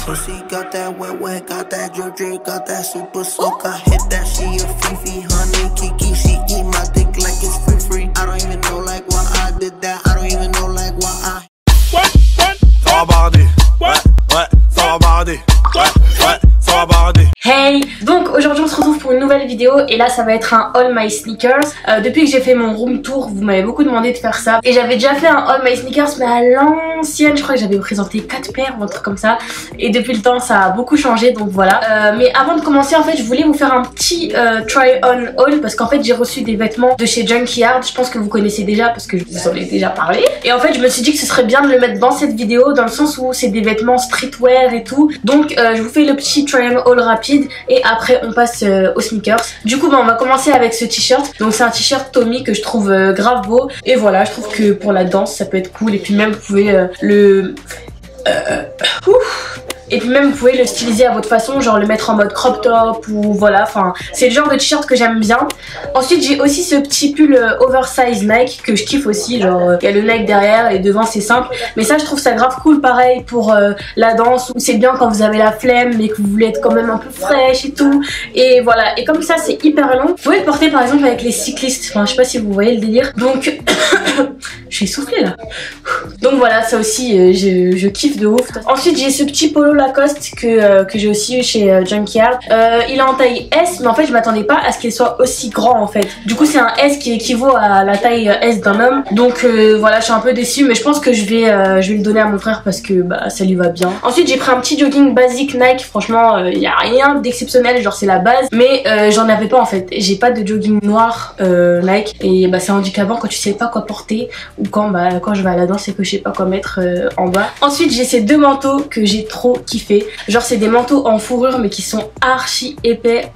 Pussy got that wet wet, got that drip drip, got that super soak. I hit that, she a Fifi, honey Kiki, she eat my dick like it's free. I don't even know like why I did that. I don't even know like why I. Ça va barder. Ouais, ça va barder. Ouais, ça va barder. Hey, donc aujourd'hui on se retrouve pour une nouvelle vidéo et là ça va être un All My Sneakers. Depuis que j'ai fait mon room tour, vous m'avez beaucoup demandé de faire ça et j'avais déjà fait un All My Sneakers mais à l'ancienne, je crois que j'avais présenté 4 paires ou un truc comme ça et depuis le temps ça a beaucoup changé donc voilà. Mais avant de commencer en fait je voulais vous faire un petit try on haul parce qu'en fait j'ai reçu des vêtements de chez Junkyard, je pense que vous connaissez déjà parce que je vous en ai déjà parlé et en fait je me suis dit que ce serait bien de le mettre dans cette vidéo dans le sens où c'est des vêtements streetwear et tout donc je vous fais le petit try on haul rapide et après on passe aux sneakers. Du coup on va commencer avec ce t-shirt. Donc c'est un t-shirt Tommy que je trouve grave beau et voilà, je trouve que pour la danse ça peut être cool et puis même vous pouvez et puis même vous pouvez le styliser à votre façon, genre le mettre en mode crop top ou voilà, enfin c'est le genre de t-shirt que j'aime bien. Ensuite j'ai aussi ce petit pull oversize Nike que je kiffe aussi, genre il y a le Nike derrière et devant c'est simple, mais ça je trouve ça grave cool pareil pour la danse, où c'est bien quand vous avez la flemme mais que vous voulez être quand même un peu fraîche et tout, et voilà, et comme ça c'est hyper long. Vous pouvez le porter par exemple avec les cyclistes, enfin je sais pas si vous voyez le délire, donc je suis essoufflée là. Donc voilà, ça aussi je kiffe de ouf. Ensuite j'ai ce petit polo Lacoste que j'ai aussi eu chez Junkyard. Il est en taille S mais en fait je m'attendais pas à ce qu'il soit aussi grand en fait. Du coup c'est un S qui équivaut à la taille S d'un homme. Donc voilà, je suis un peu déçue mais je pense que je vais le donner à mon frère parce que bah, ça lui va bien. Ensuite j'ai pris un petit jogging basique Nike. Franchement il n'y a rien d'exceptionnel, genre c'est la base. Mais j'en avais pas en fait. J'ai pas de jogging noir Nike. Et bah c'est handicapant quand tu sais pas quoi porter ou quand je vais à la danse et que je sais pas quoi mettre en bas. Ensuite j'ai ces deux manteaux que j'ai trop kiffé. Genre c'est des manteaux en fourrure mais qui sont archi épais,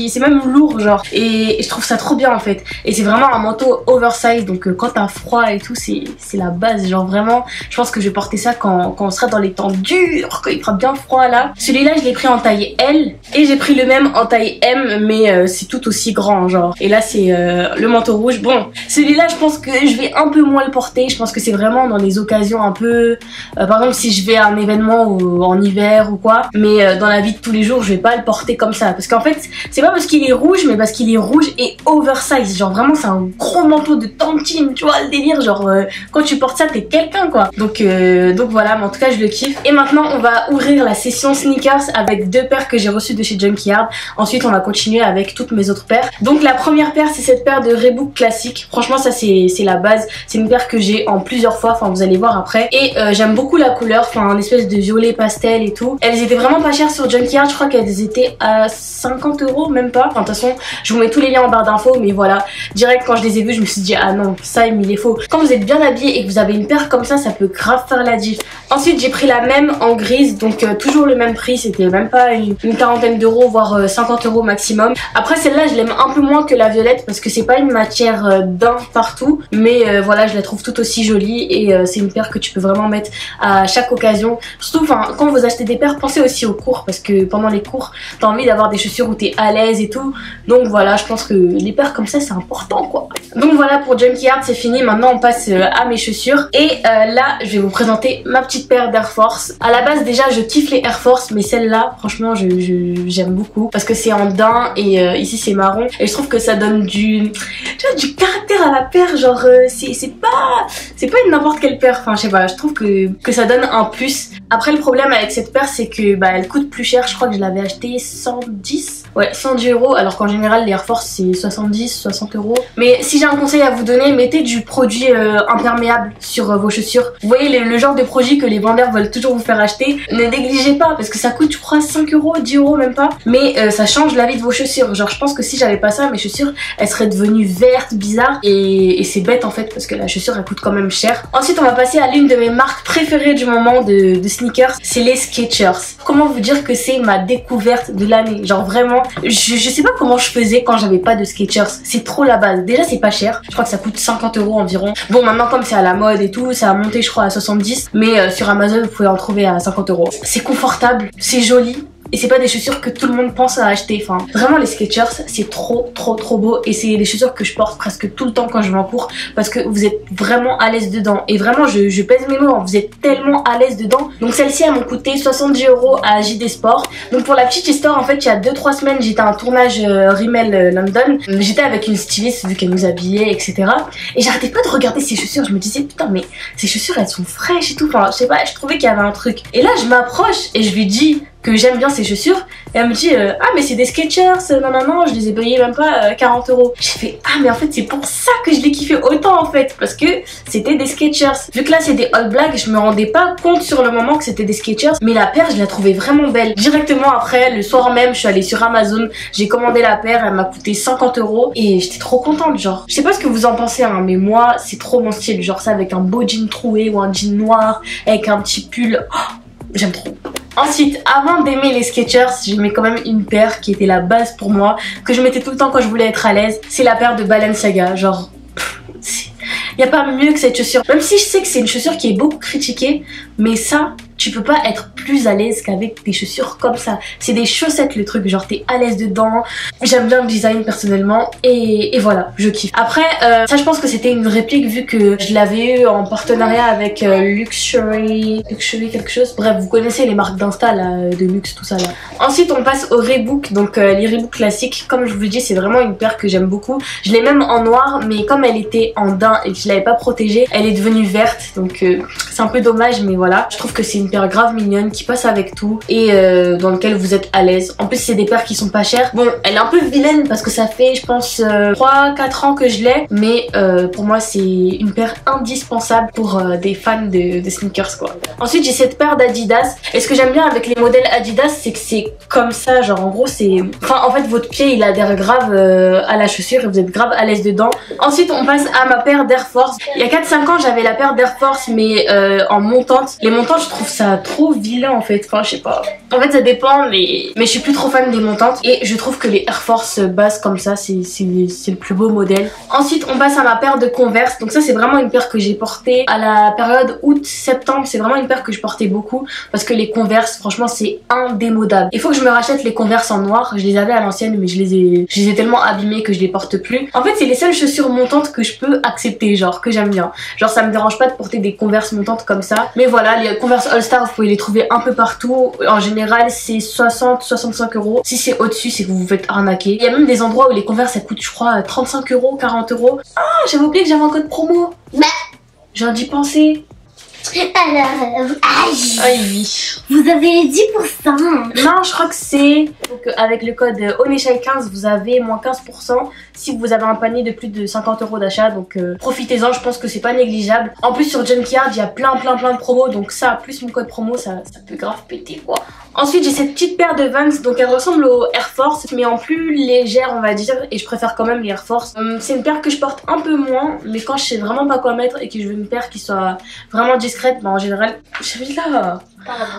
c'est même lourd genre, et je trouve ça trop bien en fait. Et c'est vraiment un manteau oversize donc quand t'as froid et tout c'est la base, genre vraiment je pense que je vais porter ça quand on sera dans les temps durs, quand il fera bien froid là. Celui-là je l'ai pris en taille L et j'ai pris le même en taille M mais c'est tout aussi grand genre. Et là c'est le manteau rouge. Bon celui-là je pense que je vais un peu moins le porter, je pense que c'est vraiment dans les occasions un peu par exemple si je vais à un événement ou en hiver ou quoi, mais dans la vie de tous les jours je vais pas le porter comme ça parce qu'en fait c'est pas parce qu'il est rouge mais parce qu'il est rouge et oversize, genre vraiment c'est un gros manteau de tantine, tu vois le délire, genre quand tu portes ça t'es quelqu'un quoi. Donc voilà, mais en tout cas je le kiffe. Et maintenant on va ouvrir la session sneakers avec deux paires que j'ai reçues de chez Junkyard. Ensuite on va continuer avec toutes mes autres paires. Donc la première paire c'est cette paire de Reebok classique, franchement ça c'est la base, c'est une paire que j'ai en plusieurs fois, enfin vous allez voir après, et j'aime beaucoup la couleur, enfin un espèce de violet pastel et tout. Elles étaient vraiment pas chères sur Junkyard, je crois qu'elles étaient à 50 €, même pas. Enfin de toute façon je vous mets tous les liens en barre d'infos, mais voilà, direct quand je les ai vus je me suis dit ah non ça il est faux. Quand vous êtes bien habillé et que vous avez une paire comme ça peut grave faire la diff. Ensuite j'ai pris la même en grise, donc toujours le même prix, c'était même pas une quarantaine d'euros voire 50 € maximum. Après celle-là je l'aime un peu moins que la violette parce que c'est pas une matière d'un partout, mais voilà je la trouve tout aussi jolie et c'est une paire que tu peux vraiment mettre à chaque occasion. Surtout quand vous achetez des paires, pensez aussi aux cours parce que pendant les cours t'as envie d'avoir des chaussures où t'es à l'aise et tout, donc voilà je pense que les paires comme ça c'est important quoi. Donc voilà pour Junkyard c'est fini, maintenant on passe à mes chaussures et là je vais vous présenter ma petite paire d'Air Force. À la base déjà je kiffe les Air Force mais celle-là franchement j'aime beaucoup parce que c'est en daim et ici c'est marron et je trouve que ça donne du caractère à la paire, genre c'est pas une n'importe quelle paire, enfin je sais pas, je trouve que ça donne un plus. Après le problème avec cette paire c'est que elle coûte plus cher, je crois que je l'avais acheté 110 € alors qu'en général les Air Force c'est 60 €. Mais si j'ai un conseil à vous donner, mettez du produit imperméable sur vos chaussures. Vous voyez le genre de produit que les vendeurs veulent toujours vous faire acheter, ne négligez pas parce que ça coûte je crois 5 €, 10 € même pas, mais ça change la vie de vos chaussures. Genre je pense que si j'avais pas ça, mes chaussures elles seraient devenues vertes, bizarres, et c'est bête en fait parce que la chaussure elle coûte quand même cher. Ensuite on va passer à l'une de mes marques préférées du moment de sneakers, c'est les Skechers. Comment vous dire que c'est ma découverte de l'année, genre vraiment je sais pas comment je faisais quand j'avais pas de Skechers, c'est trop la base. Déjà c'est pas cher, je crois que ça coûte 50 € environ. Bon maintenant comme c'est à la mode et tout, ça a monté je crois à 70, mais sur Amazon vous pouvez en trouver à 50 €. C'est confortable, c'est joli, et c'est pas des chaussures que tout le monde pense à acheter. Enfin, vraiment les Skechers, c'est trop beau et c'est des chaussures que je porte presque tout le temps quand je vais en cours parce que vous êtes vraiment à l'aise dedans. Et vraiment, je pèse mes mots, vous êtes tellement à l'aise dedans. Donc celles-ci, elles m'ont coûté 70 € à JD Sport. Donc pour la petite histoire, en fait, il y a 2-3 semaines, j'étais à un tournage Rimmel London. J'étais avec une styliste vu qu'elle nous habillait, etc. Et j'arrêtais pas de regarder ces chaussures. Je me disais, putain, mais ces chaussures, elles sont fraîches et tout. Enfin, je sais pas, je trouvais qu'il y avait un truc. Et là, je m'approche et je lui dis que j'aime bien ces chaussures et elle me dit ah mais c'est des Skechers, non je les ai payés même pas 40 €. J'ai fait ah mais en fait c'est pour ça que je les kiffais autant en fait, parce que c'était des Skechers. Vu que là c'est des all black, je me rendais pas compte sur le moment que c'était des Skechers, mais la paire je la trouvais vraiment belle. Directement après, le soir même, je suis allée sur Amazon, j'ai commandé la paire, elle m'a coûté 50 € et j'étais trop contente. Genre je sais pas ce que vous en pensez hein, mais moi c'est trop mon style, genre ça avec un beau jean troué ou un jean noir avec un petit pull, oh, j'aime trop. Ensuite, avant d'aimer les Skechers, j'aimais quand même une paire qui était la base pour moi, que je mettais tout le temps quand je voulais être à l'aise. C'est la paire de Balenciaga, genre... y a pas mieux que cette chaussure. Même si je sais que c'est une chaussure qui est beaucoup critiquée, mais ça, tu peux pas être plus à l'aise qu'avec des chaussures comme ça. C'est des chaussettes le truc, genre t'es à l'aise dedans. J'aime bien le design personnellement et voilà, je kiffe. Après, ça je pense que c'était une réplique vu que je l'avais eu en partenariat avec Luxury quelque chose. Bref, vous connaissez les marques d'insta là, de luxe, tout ça là. Ensuite on passe aux Reebok, donc les Reebok classiques. Comme je vous le dis, c'est vraiment une paire que j'aime beaucoup. Je l'ai même en noir, mais comme elle était en daim et que je l'avais pas protégée, elle est devenue verte, donc c'est un peu dommage, mais voilà. Je trouve que c'est une paire grave mignonne qui passe avec tout et dans lequel vous êtes à l'aise. En plus c'est des paires qui sont pas chères. Bon, elle est un peu vilaine parce que ça fait je pense 3-4 ans que je l'ai, mais pour moi c'est une paire indispensable pour des fans de sneakers quoi. Ensuite j'ai cette paire d'Adidas et ce que j'aime bien avec les modèles Adidas c'est que c'est comme ça, genre en gros c'est... Enfin en fait votre pied il adhère grave à la chaussure et vous êtes grave à l'aise dedans. Ensuite on passe à ma paire d'Air Force. Il y a 4-5 ans j'avais la paire d'Air Force mais en montante. Les montantes je trouve ça trop vilain en fait, enfin je sais pas. En fait ça dépend mais je suis plus trop fan des montantes et je trouve que les Air Force bases comme ça c'est le plus beau modèle. Ensuite on passe à ma paire de Converse. Donc ça c'est vraiment une paire que j'ai portée à la période août-septembre. C'est vraiment une paire que je portais beaucoup parce que les Converse franchement c'est indémodable. Il faut que je me rachète les Converse en noir. Je les avais à l'ancienne mais je les ai tellement abîmées que je les porte plus. En fait c'est les seules chaussures montantes que je peux accepter, genre que j'aime bien. Genre ça me dérange pas de porter des Converse montantes comme ça. Mais voilà, les Converse All Star vous pouvez les trouver un peu partout. En général c'est 60-65 €. Si c'est au-dessus c'est que vous vous faites arnaquer. Il y a même des endroits où les Converse ça coûte je crois 35 €, 40 €. Ah j'avais oublié que j'avais un code promo. J'ai d'y penser. Alors, Aïe. vous avez 10%. Non, je crois que c'est... Donc avec le code ONESHAI15, vous avez moins 15% si vous avez un panier de plus de 50 € d'achat. Donc profitez-en, je pense que c'est pas négligeable. En plus sur Junkyard, il y a plein de promos. Donc ça, plus mon code promo, ça peut grave péter quoi. Ensuite j'ai cette petite paire de Vans, donc elle ressemble aux Air Force mais en plus légère on va dire, et je préfère quand même les Air Force. C'est une paire que je porte un peu moins, mais quand je sais vraiment pas quoi mettre et que je veux une paire qui soit vraiment discrète, bah en général,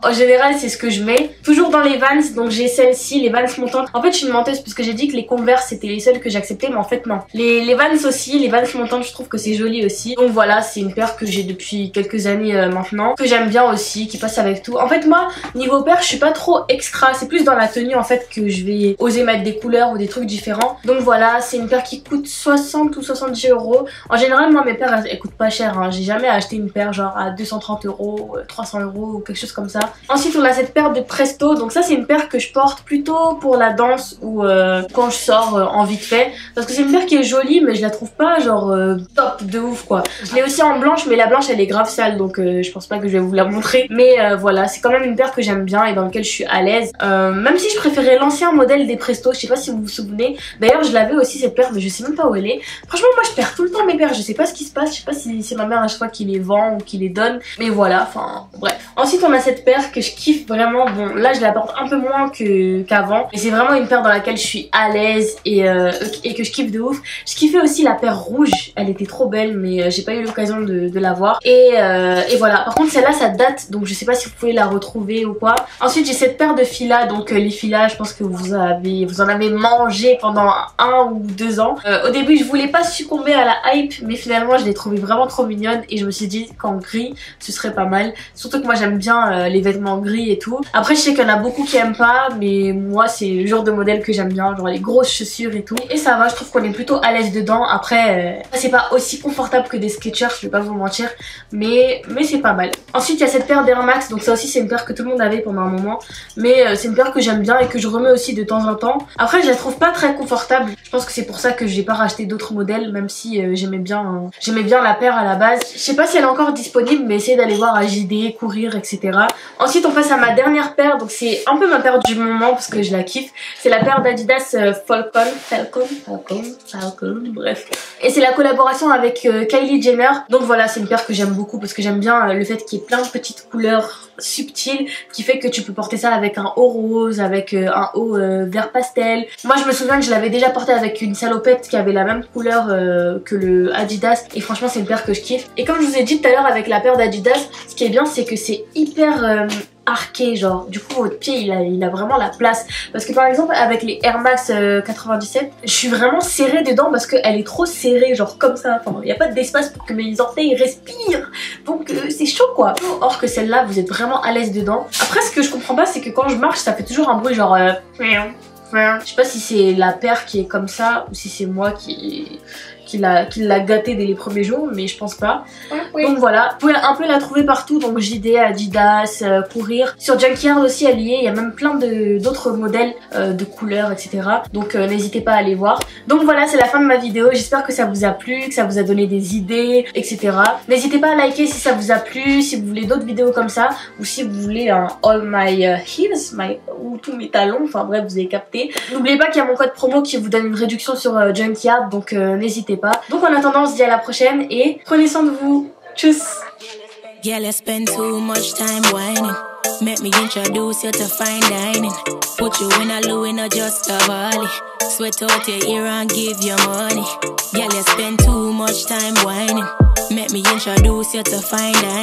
en général c'est ce que je mets. Toujours dans les Vans, donc j'ai celle-ci, les Vans montantes. En fait je suis une menteuse parce que j'ai dit que les Converse c'était les seules que j'acceptais, mais en fait non. Les Vans aussi, les Vans montantes je trouve que c'est joli aussi. Donc voilà, c'est une paire que j'ai depuis quelques années maintenant, que j'aime bien aussi, qui passe avec tout. En fait moi, niveau paire je suis pas trop extra, c'est plus dans la tenue en fait que je vais oser mettre des couleurs ou des trucs différents. Donc voilà, c'est une paire qui coûte 60 ou 70 €. En général moi mes paires elles coûtent pas cher hein. J'ai jamais acheté une paire genre à 230 €, 300 € ou quelque chose comme ça. Ensuite on a cette paire de Presto, donc ça c'est une paire que je porte plutôt pour la danse ou quand je sors en vite fait, parce que c'est une paire qui est jolie mais je la trouve pas genre top de ouf quoi. Je l'ai aussi en blanche mais la blanche elle est grave sale donc je pense pas que je vais vous la montrer, mais voilà, c'est quand même une paire que j'aime bien et dans lequel je suis à l'aise, même si je préférais l'ancien modèle des Presto, je sais pas si vous vous souvenez. D'ailleurs je l'avais aussi cette paire mais je sais même pas où elle est. Franchement moi je perds tout le temps mes paires, je sais pas ce qui se passe, je sais pas si c'est ma mère à chaque fois qui les vend ou qui les donne, mais voilà, enfin bref. Ensuite on a cette paire que je kiffe vraiment, bon là je la porte un peu moins qu'avant, mais c'est vraiment une paire dans laquelle je suis à l'aise et que je kiffe de ouf. Je kiffais aussi la paire rouge, elle était trop belle mais j'ai pas eu l'occasion de la voir et voilà. Par contre celle-là ça date donc je sais pas si vous pouvez la retrouver ou quoi. Ensuite j'ai cette paire de Fila, donc les Fila je pense que vous en avez mangé pendant 1 ou 2 ans. Au début je voulais pas succomber à la hype mais finalement je l'ai trouvée vraiment trop mignonne et je me suis dit qu'en gris ce serait pas mal, surtout que moi j'aime bien bien les vêtements gris et tout. Après je sais qu'il y en a beaucoup qui aiment pas, mais moi c'est le genre de modèle que j'aime bien, genre les grosses chaussures et tout. Et ça va, je trouve qu'on est plutôt à l'aise dedans. Après c'est pas aussi confortable que des Skechers, je vais pas vous mentir, mais c'est pas mal. Ensuite il y a cette paire d'Air Max, donc ça aussi c'est une paire que tout le monde avait pendant un moment, mais c'est une paire que j'aime bien et que je remets aussi de temps en temps. Après je la trouve pas très confortable, je pense que c'est pour ça que j'ai pas racheté d'autres modèles, même si j'aimais bien la paire à la base. Je sais pas si elle est encore disponible, mais essayez d'aller voir à JD, courir, etc. Ensuite on passe à ma dernière paire, donc c'est un peu ma paire du moment parce que je la kiffe. C'est la paire d'Adidas Falcon, bref. Et c'est la collaboration avec Kylie Jenner. Donc voilà, c'est une paire que j'aime beaucoup parce que j'aime bien le fait qu'il y ait plein de petites couleurs subtiles qui fait que tu peux porter ça avec un haut rose, avec un haut vert pastel. Moi je me souviens que je l'avais déjà porté avec une salopette qui avait la même couleur que le Adidas et franchement c'est une paire que je kiffe. Et comme je vous ai dit tout à l'heure avec la paire d'Adidas, ce qui est bien c'est que c'est hyper arqué, genre du coup votre pied il a vraiment la place, parce que par exemple avec les Air Max 97 je suis vraiment serrée dedans parce qu'elle est trop serrée, genre comme ça, enfin il n'y a pas d'espace pour que mes orteils respirent, donc c'est chaud quoi. Or que celle-là vous êtes vraiment à l'aise dedans. Après ce que je comprends pas c'est que quand je marche ça fait toujours un bruit genre je sais pas si c'est la paire qui est comme ça ou si c'est moi qui l'a gâté dès les premiers jours, mais je pense pas. Oui. Donc voilà, vous pouvez un peu la trouver partout, donc JD, Adidas, Courir. Sur Junkyard aussi elle y est, il y a même plein d'autres modèles de couleurs, etc. Donc n'hésitez pas à aller voir. Donc voilà, c'est la fin de ma vidéo, j'espère que ça vous a plu, que ça vous a donné des idées, etc. N'hésitez pas à liker si ça vous a plu, si vous voulez d'autres vidéos comme ça, ou si vous voulez un All My Heels, ou tous mes talons, enfin bref, vous avez capté. N'oubliez pas qu'il y a mon code promo qui vous donne une réduction sur Junkyard, donc n'hésitez pas. Donc en attendant on se dit à la prochaine et prenez soin de vous. Tchuss. Yeah, let's spend too much time whining. Make me introduce you to fine dining. Put you in a Louis, not just a Bali. Sweat out your ear and give you money. Yeah, let's spend too much time whining. Make me introduce you to fine dining.